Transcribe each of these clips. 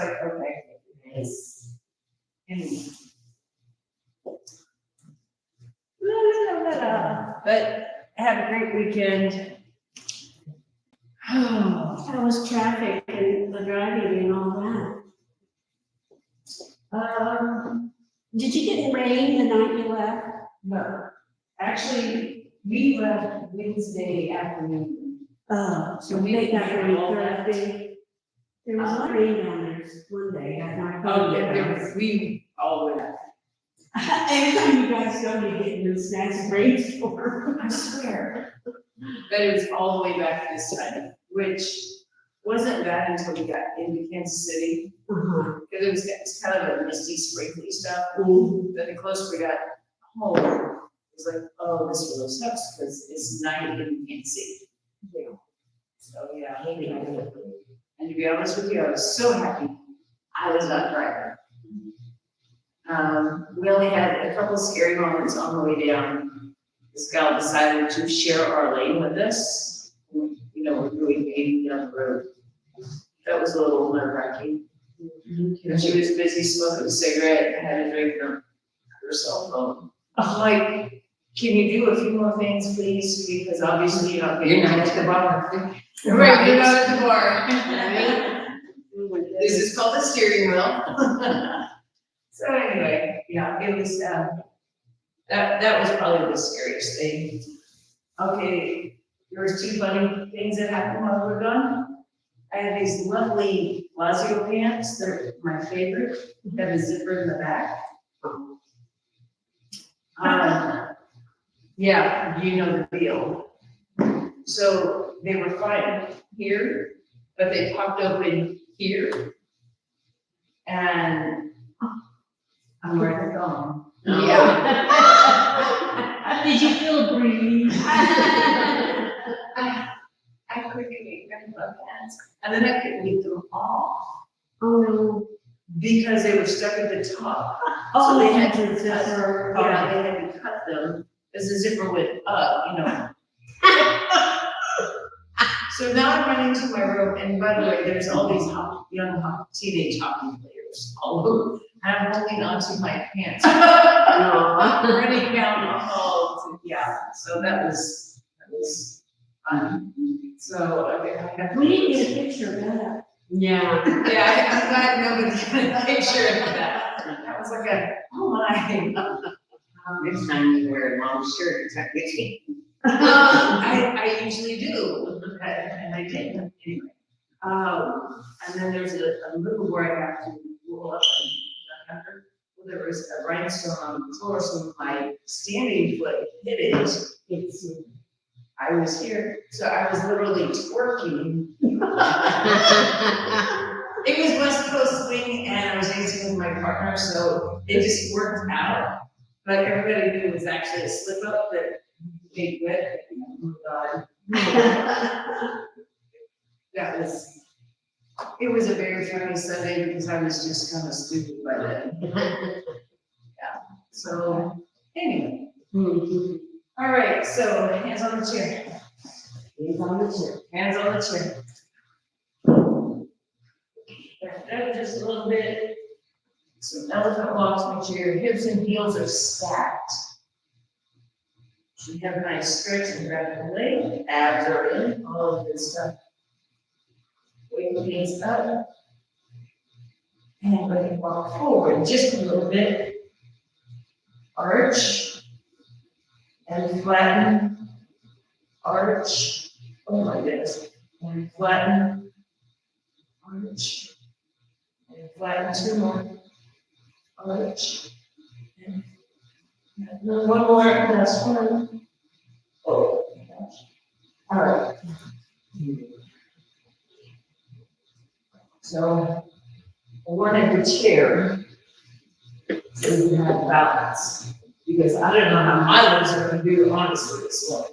like, okay, it's, anyway. But have a great weekend. How was traffic and the driving and all that? Did you get rain the night you left? No, actually, we left Wednesday afternoon. So we got rain Thursday. There was not rain down there one day. Oh, yeah, there was, we all went. Every time you guys go, you get this nice rainstorm. I swear. But it was all the way back this side, which wasn't bad until we got into Kansas City. Because it's kind of a misty, sprinkly stuff. But the closer we got home, it was like, oh, this really sucks because it's night and you can't see. Yeah. So, yeah. And to be honest with you, I was so happy I was not driving. We only had a couple of scary moments on the way down. This gal decided to share our lane with us. You know, we're really waiting down the road. That was a little nerve-wracking. And she was busy smoking a cigarette and had a drink on her cell phone. I'm like, can you do a few more things, please? Because obviously you're not at the bar. Right, you're not at the bar. This is called the steering wheel. So anyway, yeah, it was, that was probably the scariest thing. Okay, there was two funny things that happened while we were gone. I had these lovely Lazio pants, they're my favorite, they have a zipper in the back. Yeah, you know the deal. So they were fine here, but they popped open here. And I'm wearing a thong. Yeah. Did you feel breathing? I couldn't even get my pants. And then I couldn't leave them off. Oh, no. Because they were stuck at the top. Oh, So they had to the zipper. Yeah, they had to cut them as the zipper went up, you know. So now I'm running to my room, and by the way, there's all these young teenage hockey players all over. And I'm holding onto my pants. Running down the hall. Yeah, so that was fun. So I have. We didn't get a picture of that. Yeah. Yeah, I'm glad nobody got a picture of that. That was like oh my. Next time you wear a long shirt, it's like me. I usually do, and I didn't anyway. And then there's a little where I have to roll up and under. Well, there was a rhinestone on the floor, so my standing foot hit it. I was here, so I was literally twerking. It was West Coast swing, and I was dancing with my partner, so it just worked out. But everybody knew it was actually a slip up that made good. Oh God. It was a very funny Sunday because I was just kind of stupid by then. Yeah. So anyway. All right, so hands on the chair. Hands on the chair. Hands on the chair. Back down just a little bit. Some elephant walks, make sure your hips and heels are stacked. So you have a nice stretch and grab the leg, abs are in, all of this stuff. Wake the knees up. And let it walk forward just a little bit. Arch. And flatten. Arch. Oh my goodness. And flatten. Arch. And flatten two more. Arch. And one more, that's one. Oh, gosh. All right. So, I wanted the chair so you can have balance. Because I don't know how my legs are going to do, honestly, this way.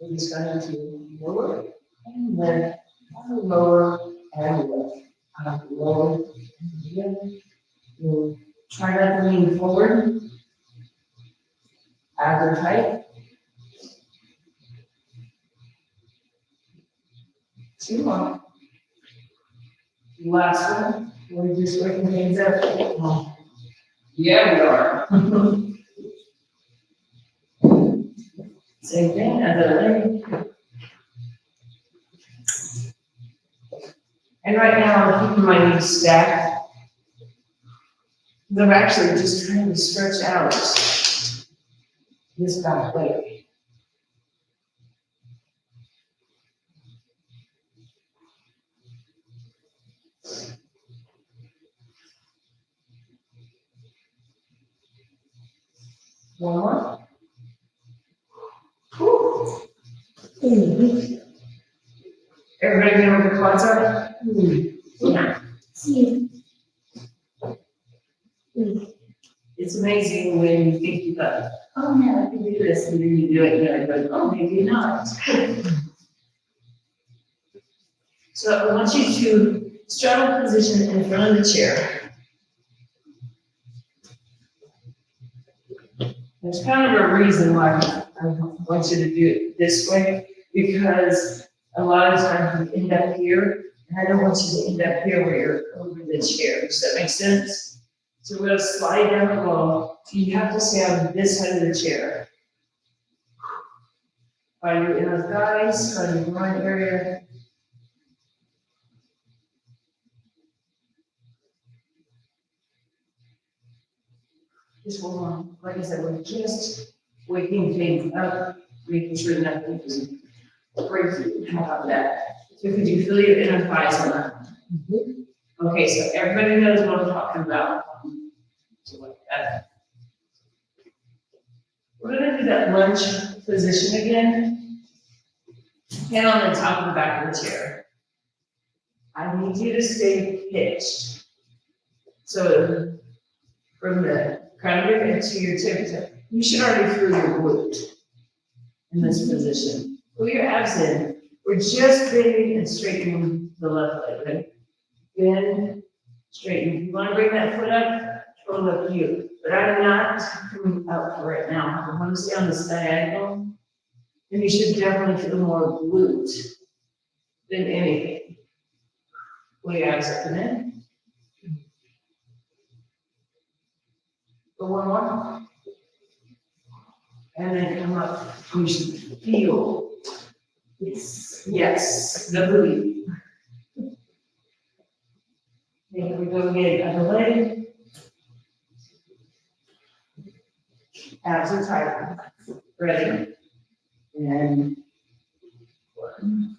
We're just going to lower and then lower and lift. Lower and lift. We'll try not to lean forward. Abs are tight. Two more. Last one, we're just waking things up. Yeah, we are. Same thing, other leg. And right now, I'm keeping my knees stacked. They're actually just trying to stretch out this back leg. One more. Whew. Everybody know where the quads are? Yeah. It's amazing when you think you've got, oh man, I can do this, and then you do it, and you're like, oh, maybe not. So I want you to straddle position in front of the chair. There's kind of a reason why I want you to do it this way, because a lot of times you end up here, and I don't want you to end up here where you're over the chair. Does that make sense? So we're gonna slide down the wall. You have to stay on this side of the chair. Find your inner thighs, find your groin area. Just one more. Like I said, we're just waking things up, making sure nothing is breaking. How about that? So could you feel your inner thighs on that? Okay, so everybody knows what I'm talking about. So like that. We're gonna do that lunge position again. Hand on the top and back of the chair. I need you to stay pitched. So from the crown of your head to your tip, you should already feel your glute in this position. Pull your abs in. We're just bending and straightening the left leg, okay? Bend, straighten. If you want to bring that foot up, roll up you. But I'm not coming up right now. I want to stay on this diagonal. And you should definitely feel more glute than anything. Pull your abs up and in. Go one more. And then come up. You should feel. Yes, the booty. Here we go again. Other leg. Abs are tight. Ready. And one.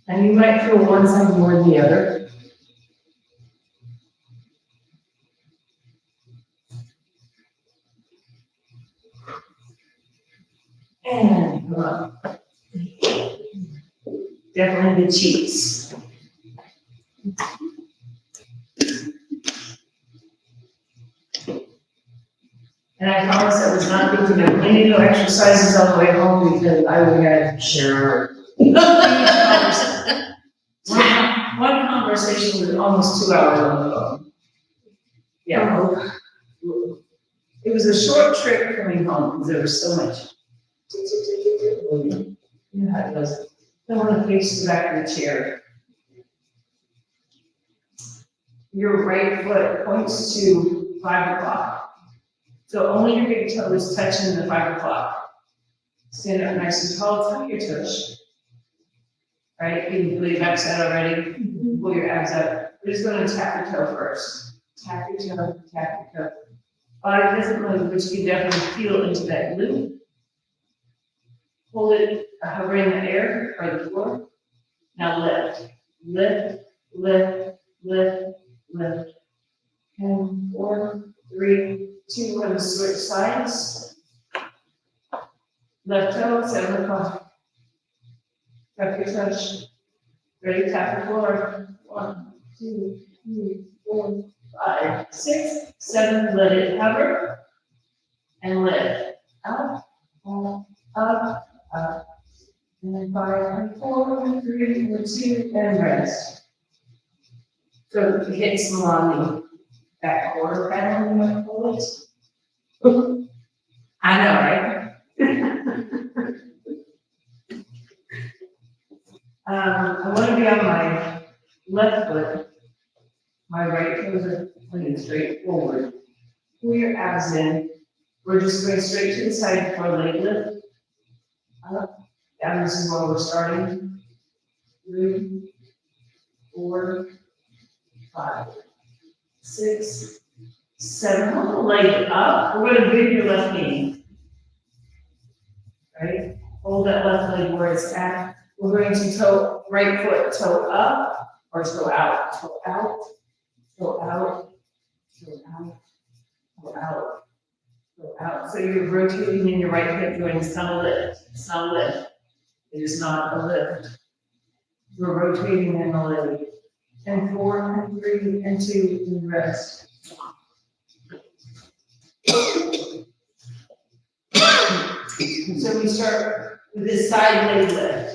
And you might feel one side more than the other. And come up. Definitely the cheeks. And I promise I was not thinking of any no exercises on the way home because I would have Sure. one conversation was almost 2 hours on the phone. Yeah. It was a short trip coming home because there was so much. You know how it goes. I want to face the back of the chair. Your right foot points to 5 o'clock. So only your big toe is touching the 5 o'clock. Stand up nice and tall, tuck your toes. Right, you can pull your back side already, pull your abs up. We're just going to tap your toe first. Tap your toe, tap your toe. Body doesn't move, but you can definitely feel into that glute. Hold it, hover in the air or the floor. Now lift, lift, lift, lift, lift. And 4, 3, 2, 1, switch sides. Left toe, 7 o'clock. Tap your touch. Ready, tap the floor. 1, 2, 3, 4, 5, 6, 7. Let it hover. And lift. Up, up, up, up. And then 5, 4, 3, 2, and rest. So hit some on the back quarter panel, you might call it. I know, right? I want to be on my left foot. My right toes are pointing straight forward. Pull your abs in. We're just going straight to the side for a leg lift. Up, down, this is where we're starting. 3, 4, 5, 6, 7. Hold the leg up. We're going to bend your left knee. Right? Hold that left leg where it's at. We're going to toe, right foot, toe up or toe out. Toe out, toe out, toe out, toe out, toe out. So you're rotating in your right hip joint. It's not a lift. It's not a lift. It is not a lift. We're rotating in the leg. And 4, and 3, and 2, and rest. So we start with this side leg lift.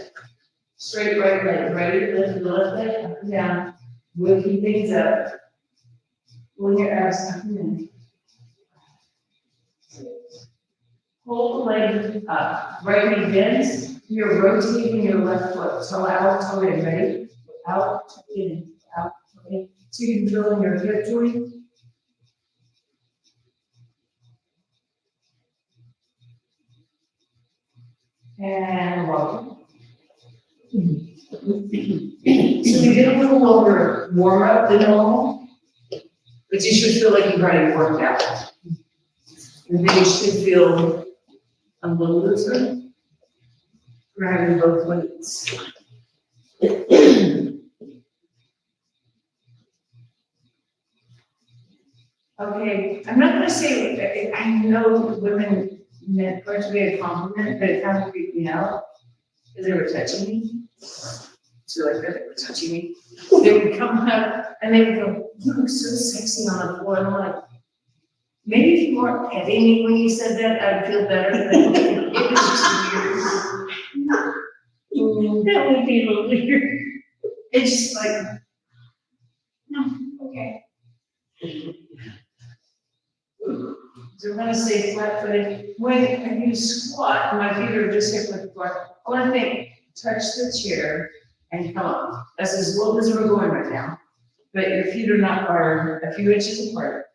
Straight right leg. Ready? Lift the left leg up and down. Waking things up. Pull your abs up and in. Hold the leg up. Right knee bends. You're rotating your left foot. Toe out, toe in. Ready? Out, toe in. Out, toe in. So you can feel in your hip joint. And welcome. So we did a little longer warm up than normal, but you should feel like you've already worked out. And then you should feel a little looser, grabbing both weights. Okay, I'm not gonna say, I know women meant for it to be a compliment, but it kind of freaked me out, because they were touching me. So like that, they were touching me. They would come up and they would go, "You look so sexy on the floor." And I'm like, maybe if you weren't petting me when you said that, I'd feel better. But it was just weird. That would be a little weird. It's just like, no, okay. So we're gonna stay flat footed. When you squat, my feet are just hip width apart. I want to think, touch the chair and come up. That's as low as we're going right now. But your feet are a few inches apart.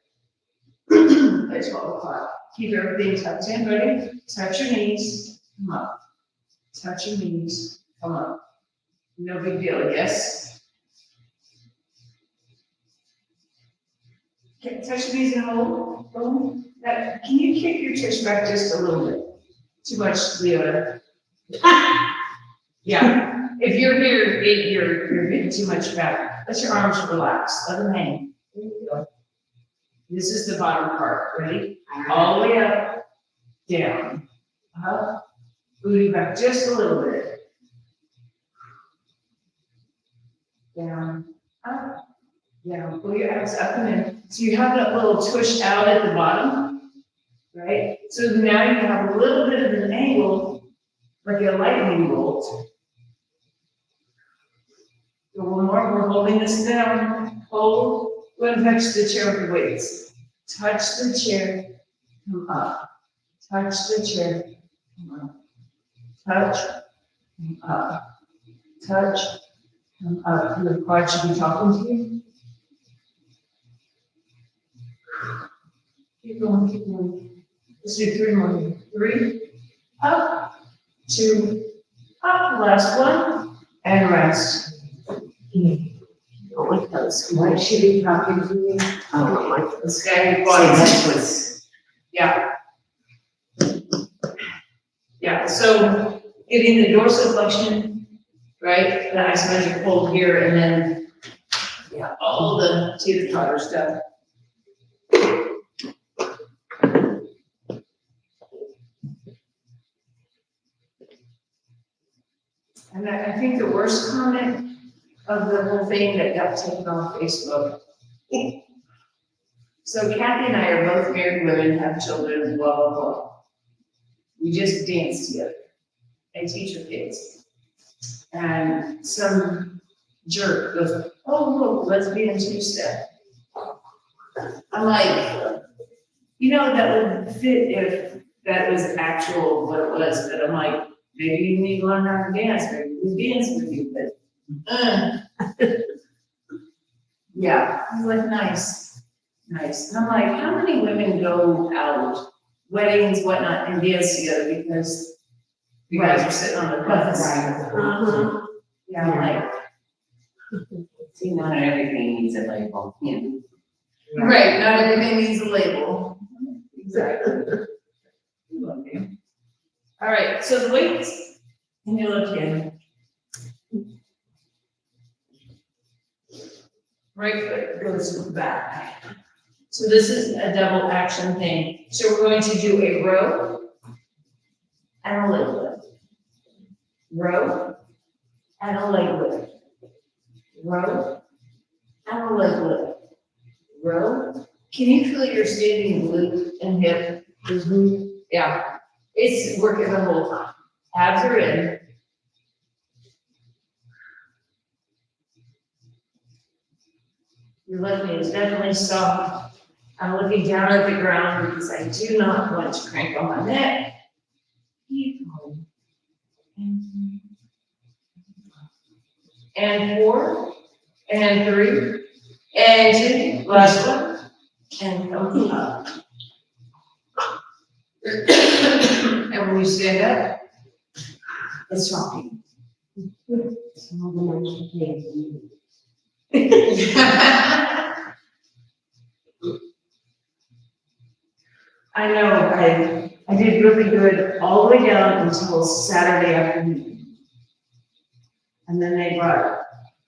That's 12 o'clock. Keep everything tucked in. Ready? Touch your knees, come up. Touch your knees, come up. No big deal, yes? Okay, touch your knees and hold. Hold. Now, can you kick your chest back just a little bit? Too much, Leona. Yeah. If you're here, you're getting too much back. Let your arms relax. Let them hang. There you go. This is the bottom part. Ready? All the way up, down, up, booty back just a little bit. Down, up, down. Pull your abs up and in. So you have that little tush out at the bottom, right? So now you have a little bit of an angle, like a lightning bolt. So one more, we're holding this down. Hold. Go ahead and touch the chair with your weights. Touch the chair, come up. Touch the chair, come up. Touch, come up. Touch, come up. Your quad should be talking to you. Keep going, keep going. Let's do 3 more. 3, up, 2, up. Last one, and rest. Oh, like those. Why should be talking to me? Oh, like This guy, See, body. that's what's. Yeah. Yeah, so getting the dorsiflexion, right? The isometric hold here, and then, yeah, all the teeter-totter stuff. And I think the worst comment of the whole thing that got taken off Facebook. So Kathy and I are both married women, have children, blah, blah, blah. We just dance together. I teach her kids. And some jerk goes, "Oh, look, lesbian two-step." I'm like, you know, that would fit if that was actual what it was, but I'm like, maybe you need to learn how to dance, maybe we dance with you, but, yeah, I was like, nice, nice. And I'm like, how many women go out, weddings, whatnot, and dance together because you guys are sitting on the bus? Uh-huh. Yeah, I'm like, See, not everything needs a label, yeah. right, not everything needs a label. Exactly. Okay. All right, so the weights, and you look in. Right foot goes back. So this is a double action thing. So we're going to do a row and a leg lift. Row and a leg lift. Row and a leg lift. Row. Can you feel your standing glute and hip? Yeah, it's working the whole time. Abs are in. Your left knee is definitely soft. I'm looking down at the ground because I do not want to crank on my neck. Keep going. And 4, and 3, and 2, last one, and come up. And when you stand up, it's rocking. I know, I did really good all the way down until Saturday afternoon. And then they brought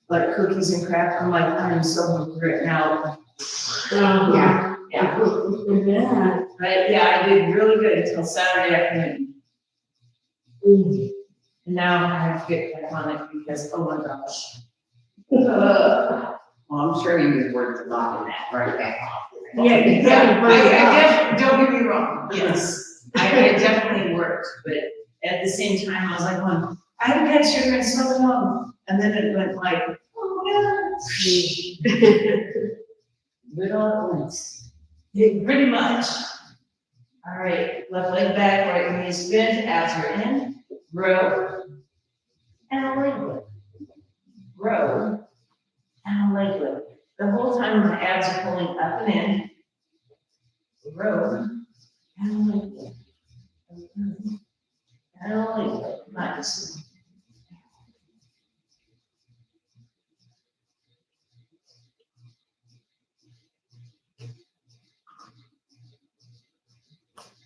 like cookies and crap. I'm like, I'm so hungry right now. Yeah. Yeah. Yeah. But yeah, I did really good until Saturday afternoon. And now I have to get back on it because, oh my gosh. Well, I'm sure you worked a lot in that right back off. Yeah, I don't get me wrong, yes, I definitely worked, but at the same time, I was like, well, I haven't had sugar in so long, and then it went like, oh my God. Good all at once. Yeah, pretty much. All right, left leg back, right knee is bent, abs are in, row, and a leg lift. Row, and a leg lift. The whole time my abs are pulling up and in. Row, and a leg lift. And a leg lift. Nice.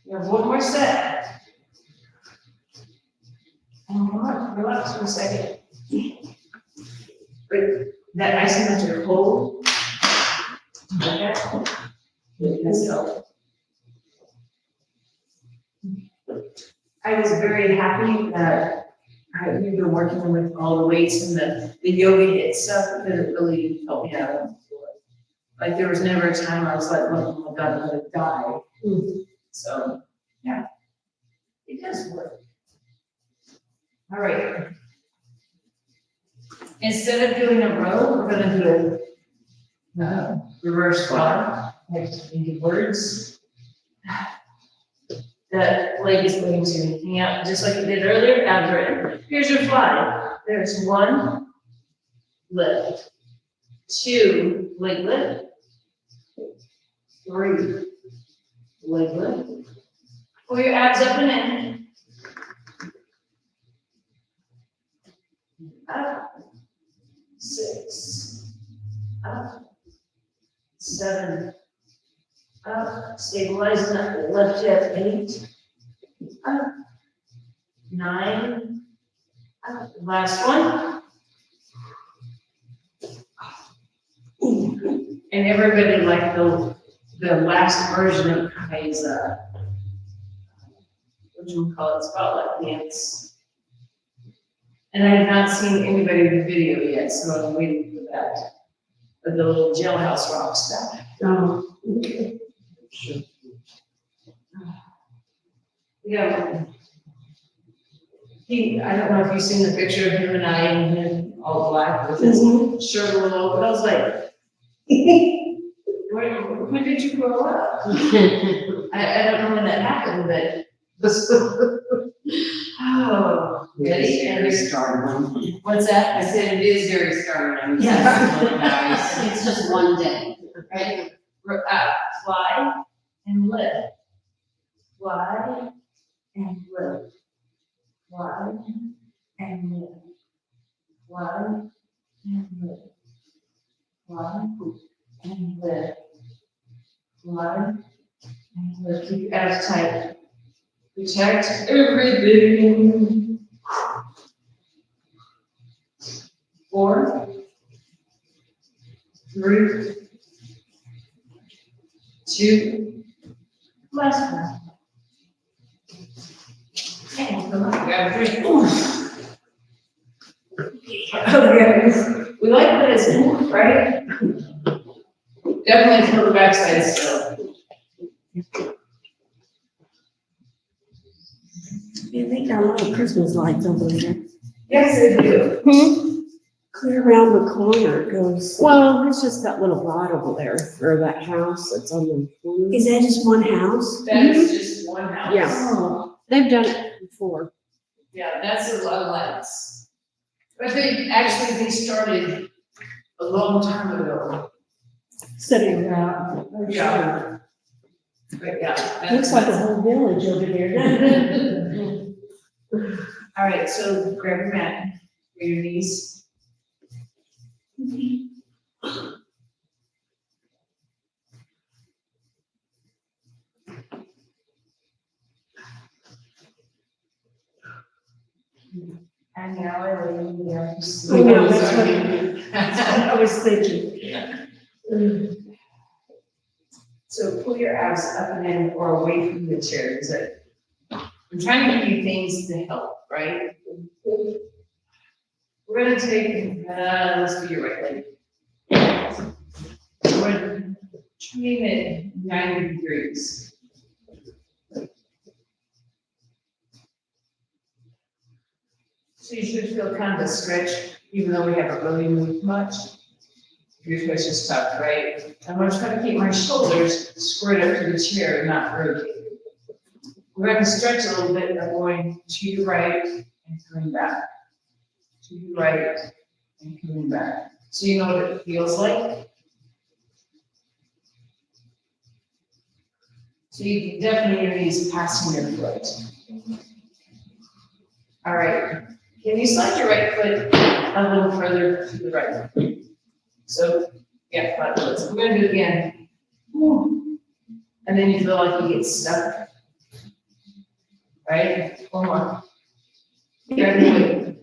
You have one more set. And relax for a second. But that isometric hold. Okay. Let's go. I was very happy that we've been working with all the weights and the yoga hit stuff, that it really helped me out. Like there was never a time I was like, oh my God, I'm gonna die. So, yeah, it does work. All right. Instead of doing a row, we're gonna do a reverse squat, next into words. The leg is going to hang out just like it did earlier, abs are in. Here's your fly. There's 1 lift, 2 leg lift, 3 leg lift. Pull your abs up and in. Up. 6. Up. 7. Up. Stabilizing that left hip. 8. Up. 9. Up. Last one. And everybody liked the last version of Kai's, what do you call it, spotlight dance. And I have not seen anybody do video yet, so I'm waiting for that. But the little jailhouse rock stuff. Oh. Yeah. I don't know if you've seen the picture of him and I and him all black with his shirt a little open. I was like, when did you grow up? I don't know when that happened, but oh, Ready? And Very there's- startling. What's that? I said it is very startling. Yes. It's just one day. Right? Fly and lift. Fly and lift. Fly and lift. Fly and lift. Fly and lift. Fly and lift. Keep your abs tight. Protect everything. 4, 3, 2, last one. And come on, grab a drink. Okay, we like that it's moved, right? Definitely feel the backside still. Yeah, they got a lot of Christmas lights over there. Yes, they do. Clear around the corner it goes. Well, it's just that little lot over there, or that house that's on the corner. Is that just one house? That is just one house. Yeah. Oh, They've done it before. Yeah, that's a lot of lights. But they started a long time ago. setting it out. Yeah. But yeah. Looks like a whole village over there, doesn't it? All right, so grab your mat for your knees. And now I lay you down to sleep. I know, that's what I was thinking. So pull your abs up and in or away from the chair. Is it? I'm trying to give you things to help, right? We're gonna take, let's do your right leg. We're gonna train it 90 degrees. So you should feel kind of a stretch, even though we haven't really moved much. Your twist is tough, right? I'm gonna try to keep my shoulders squared up to the chair, not rotated. We're gonna stretch a little bit, I'm going to your right and coming back. To your right and coming back. So you know what it feels like? So you can definitely your knees passing your foot. All right, can you slide your right foot a little further to the right? So, yeah, flat foot. So we're gonna do it again. And then you feel like you get stuck. Right? One more. Grab your weight.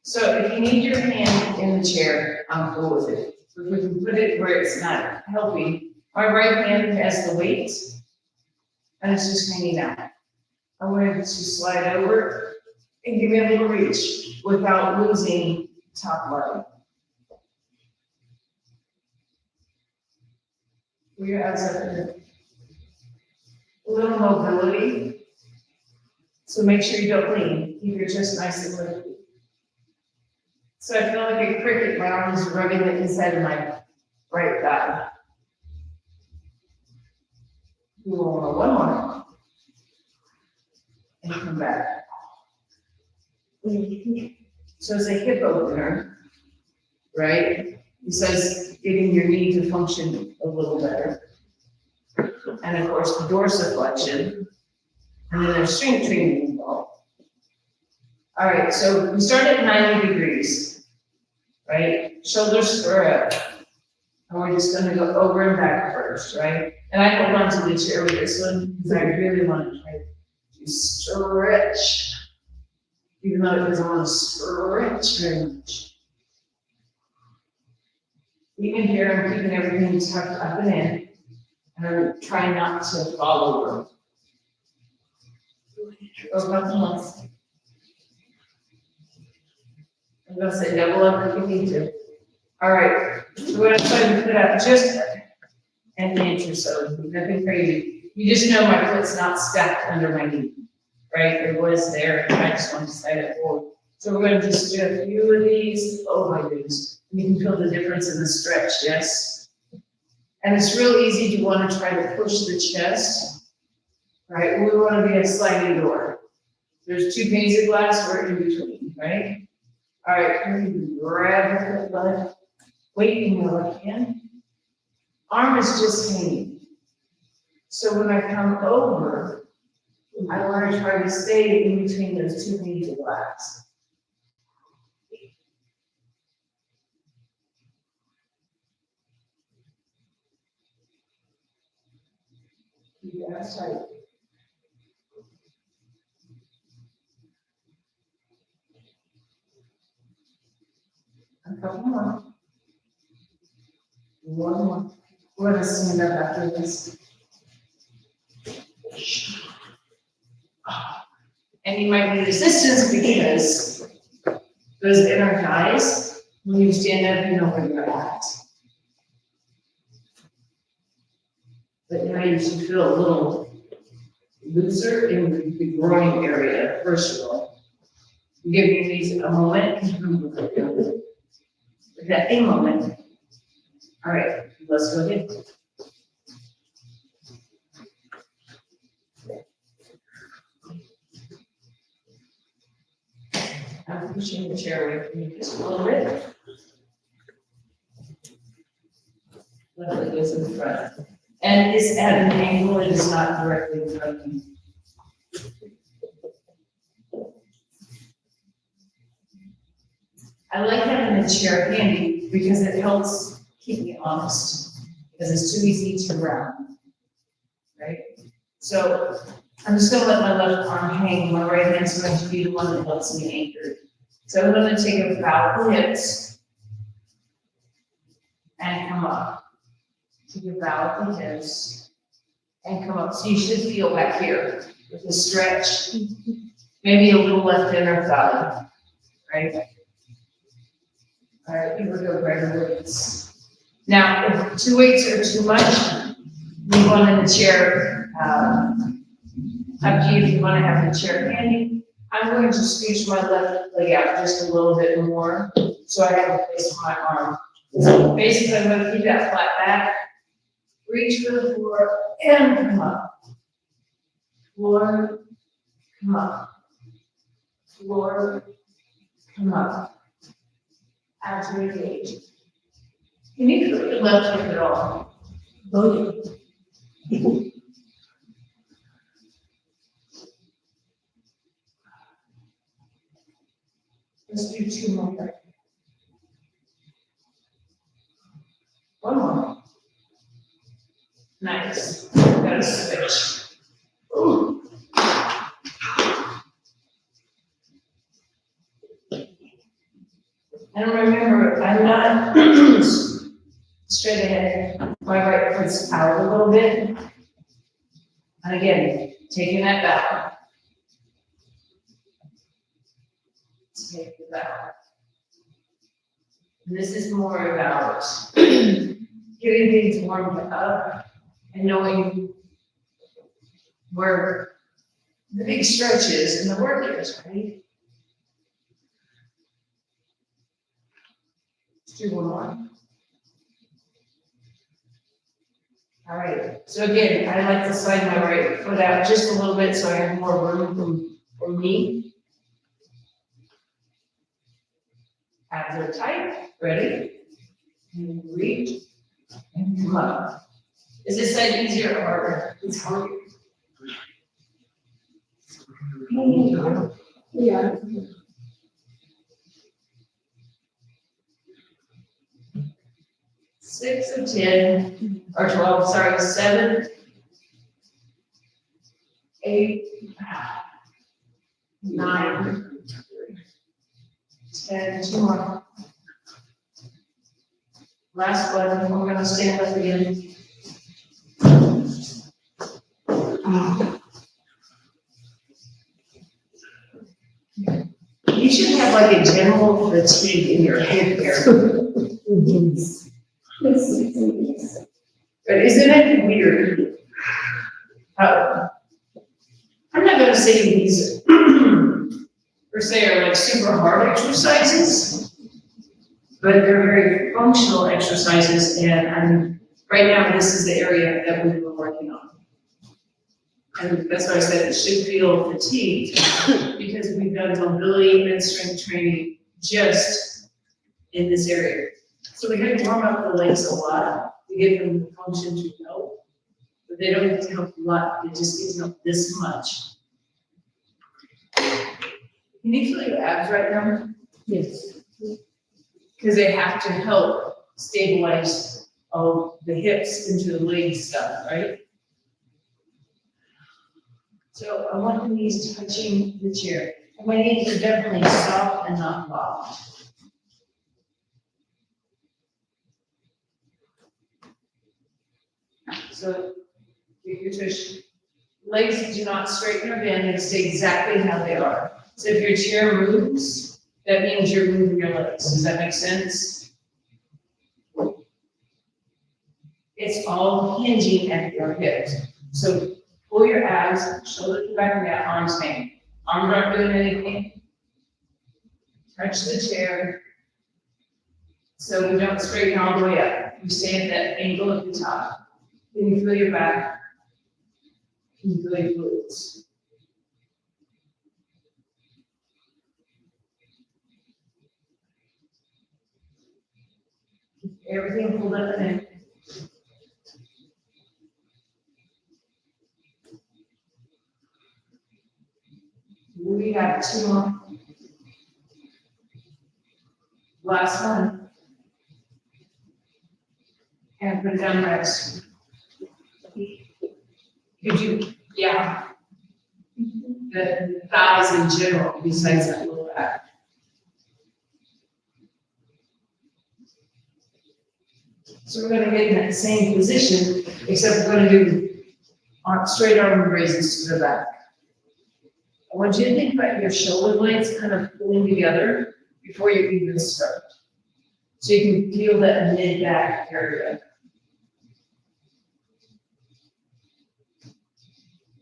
So if you need your hand in the chair, I'm cool with it. If we can put it where it's not helping, my right hand has the weight, and it's just hanging out. I'm going to slide over and give me a little reach without losing top leg. Put your abs up in a little mobility. So make sure you don't lean. Keep your chest nice and lifted. So I feel like a cricket. My arm is rubbing the inside of my right thigh. One more. And come back. So it's a hip opener, right? It says getting your knee to function a little better. And of course, dorsiflexion. And then there's strength training involved. All right, so we start at 90 degrees, right? Shoulders square up. And we're just gonna go over and back first, right? And I hold on to the chair with this one because I really want to try to stretch. Even though it doesn't want to stretch very much. Even here, I'm keeping everything tucked up and in. And I'm trying not to fall over. Go nothing else. I'm gonna say double up if you need to. All right, so we're gonna try to put up just an inch or so, nothing crazy. You just know my foot's not stacked under my knee, right? It was there, and I just want to slide it forward. So we're gonna just do a few of these. Oh my goodness, you can feel the difference in the stretch, yes? And it's real easy to wanna try to push the chest, right? We wanna be a sliding door. There's two panes of glass, we're in between, right? All right, can you grab the leg, weight in your left hand. Arm is just hanging. So when I come over, I want to try to stay in between those two panes of glass. Keep your ass tight. A couple more. One more. We're gonna stand up after this. And you might need assistance because those inner thighs, when you stand up, you know where you're at. But now you should feel a little looser in the groin area, first of all. Give your knees a moment. That a moment. All right, let's go ahead. I'm pushing the chair away from you just a little bit. Let it goes in front. And it's at an angle, it is not directly in front of you. I like having the chair handy because it helps keep me honest, because it's too easy to round, right? So I'm just gonna let my left arm hang, my right hand's going to be the one that helps me anchor. So I'm gonna take a bow of the hips and come up. Take a bow of the hips and come up. So you should feel back here with a stretch, maybe a little left inner thigh, right? All right, here we go, greater weights. Now, if 2 weights are too much, leave one in the chair. Up to you if you want to have the chair handy. I'm going to scooch my left leg out just a little bit more so I have a place for my arm. So basically, I'm going to keep that flat back, reach for the floor, and come up. Floor, come up. Floor, come up. As we engage. Can you feel your left hip at all? Oh, yeah. Let's do 2 more. One more. Nice. Gotta switch. Ooh. And remember, I'm not straight ahead. My right foot's out a little bit. And again, taking that back. Take it back. This is more about getting things warmed up and knowing where the big stretch is and the work is, right? Let's do one more. All right, so again, I like to slide my right foot out just a little bit so I have more room for me. Abs are tight, ready? And reach and come up. Is this side easier or harder? It's harder. Yeah. Six of 10, or 12, sorry, 7, 8, 9, 10, 2 more. Last one, we're gonna stand up again. You should have like a general fatigue in your hip area. But isn't it weird? I'm not gonna say these per se are like super hard exercises, but they're very functional exercises, and right now this is the area that we've been working on. And that's why I said it should feel fatigued, done mobility and strength training just in this area. So we had to warm up the legs a lot to get them to function to help. But they don't get to help a lot, they just get to help this much. Can you feel your abs right now? Yes. Because they have to help stabilize all the hips into the leg stuff, right? So I want the knees touching the chair. My knees are definitely soft and not locked. So if your tush, legs do not straighten or bend, they stay exactly how they are. So if your chair moves, that means you're moving your legs. Does that make sense? It's all hinging at your hips. So pull your abs, shoulders back and down, arms hang. Arms aren't doing anything. Touch the chair. So we don't straighten all the way up. You stay at that angle at the top. Then you feel your back. You feel your glutes. Everything pulled up and in. We have 2 more. Last one. And put it down rest. Could you, yeah. The thighs in general, besides that lower back. So we're gonna get in that same position, except we're gonna do straight arm raises to the back. I want you to think about your shoulder blades kind of pulling together before you even start. So you can feel that mid-back area.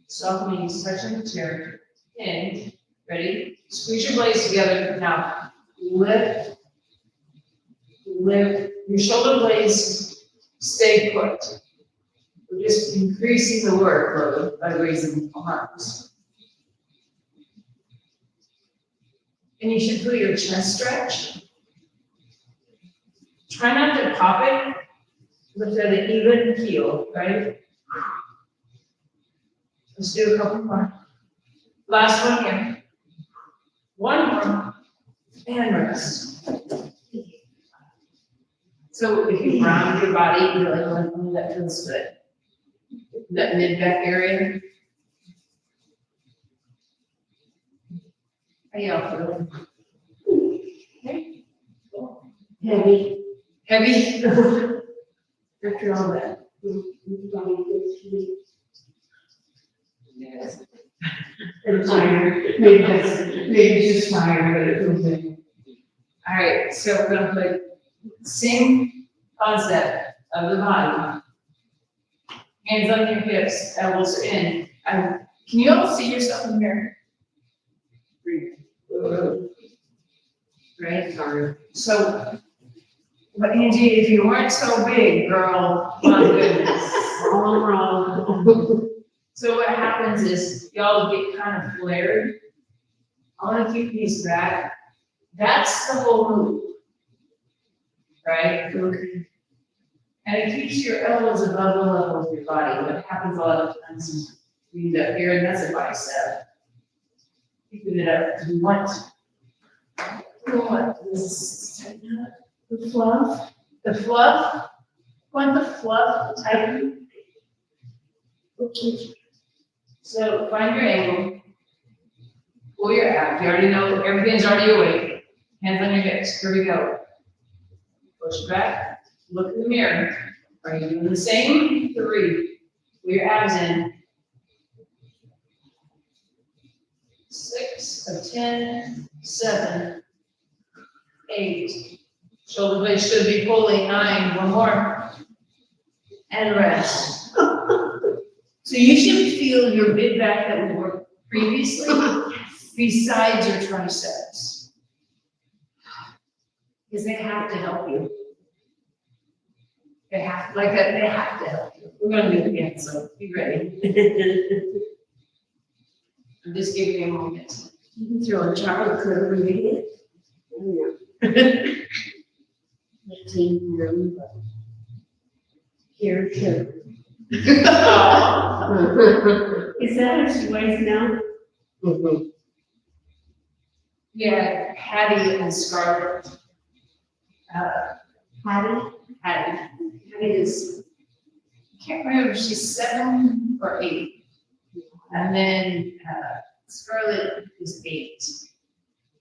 Soft knees touching the chair. In. Ready? Squeeze your blades together. Now, lift. Lift. Your shoulder blades stay put. We're just increasing the workload by raising the arms. And you should feel your chest stretch. Try not to pop it, lift at an even keel, right? Let's do a couple more. Last one here. One more, and rest. So if you round your body, you're like, oh, that feels good. That mid-back area. How y'all feeling? Okay. Cool. Heavy. Heavy? After all that. Yes. I'm tired. Maybe just tired, but it feels good. All right, so we're gonna put same concept of the body. Hands on your hips, elbows in. Can you all see yourself in here? Right? Sorry. So, but Angie, if you weren't so big, girl, my goodness. All wrong. So what happens is y'all get kind of flared. I want to keep these back. That's the whole move. Right? And it keeps your elbows above the level of your body. What happens a lot of times is you end up here, and that's a bicep. Keeping it up. You want this tighten up. The fluff. The fluff. Want the fluff to tighten. Okay. So find your angle. Pull your abs. You already know everything's already awake. Hands on your hips. Here we go. Push back. Look in the mirror. Are you doing the same? 3. Pull your abs in. 6 of 10. 7. 8. Shoulder blades should be pulling. 9. One more. And rest. So you should feel your mid back that we worked previously besides your triceps. Because they have to help you. They have to help you. We're gonna do it again, so be ready. I'm just giving you a moment. You can throw a chocolate cover in it. Team room, but here too. Is that how she weighs now? Mhm. Yeah, Hattie and Scarlett. Hattie is, I can't remember if she's 7 or 8. And then Scarlett is 8.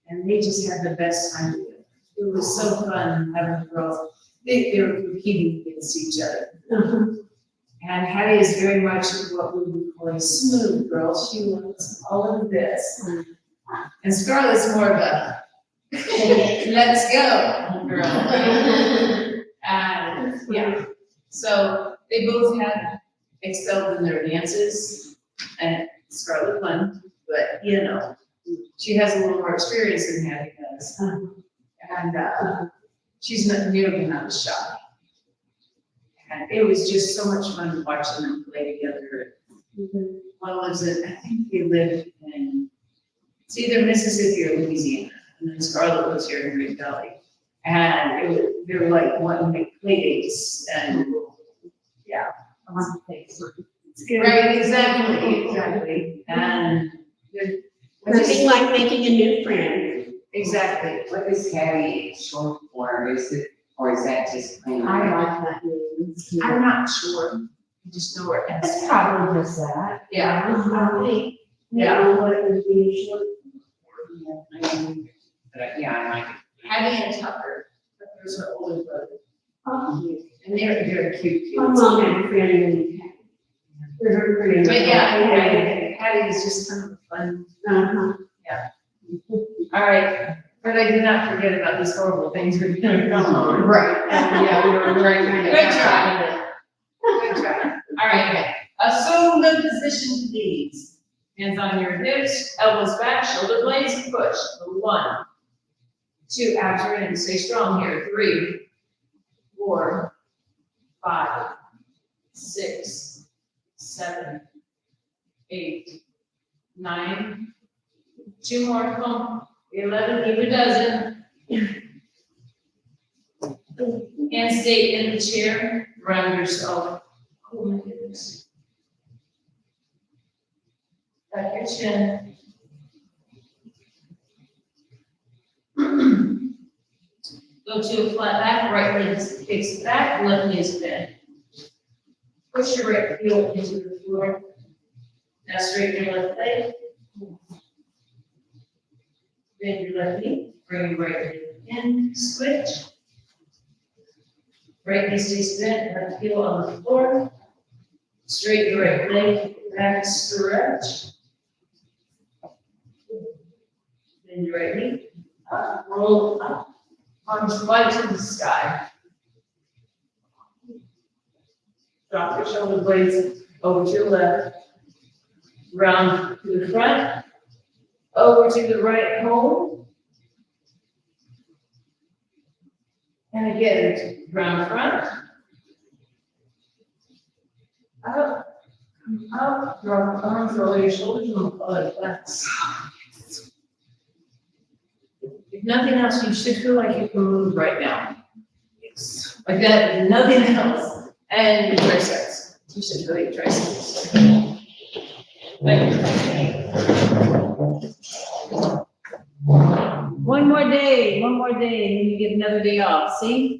And they just had the best time together. It was so fun having girls. They were competing against each other. And Hattie is very much what we would call a smooth girl. She wants all of this. And Scarlett's more of a, let's go, girl. And yeah, so they both had excelled in their dances, and Scarlett won, but you know, she has a little more experience than Hattie does. And she's not shy. And it was just so much fun watching them play together. One lives in, I think they live in, it's either Mississippi or Louisiana, and then Scarlett lives here in Great Valley. And they were like wanting to make play dates, and yeah. It's good. Right, exactly. And Nothing like making a new friend. exactly. What is Hattie short for? Or is that just plain? I like that name. I'm not sure. I just know her as. It's probably just that. Yeah. Probably. Yeah. You know what it would be short. Yeah, I like it. Hattie and Tucker. Tucker's her older brother. Oh, And they're cute kids. my mom had a friend named Hattie. Her friend. But yeah, Hattie is just kind of fun. Uh-huh. All right, but I did not forget about these horrible things we're gonna come on. Right. Yeah, we were trying to. Good try. Good try. All right, assume the position, please. Hands on your hips, elbows back, shoulder blades, push. 1, 2, after and stay strong here. 3, 4, 5, 6, 7, 8, 9. 2 more, come on. 11, keep a dozen. And stay in the chair, round yourself. Oh my goodness. Back your chin. Go to a flat back, right leg kicks back, left knee is bent. Push your right heel into the floor. Now straighten your left leg. Bend your left knee, bring your right leg in, switch. Right knee stays bent, left heel on the floor. Straighten your right leg, back stretch. Bend your right knee, up, roll up, arms wide to the sky. Drop your shoulder blades over to your left, round to the front, over to the right, hold. And again, round front. Up, drop the arms, roll your shoulders, and pull it flat. If nothing else, you should feel like you can move right now. Yes. Like that, nothing else. And your triceps. You should feel your triceps. Thank you. One more day, and then you get another day off, see?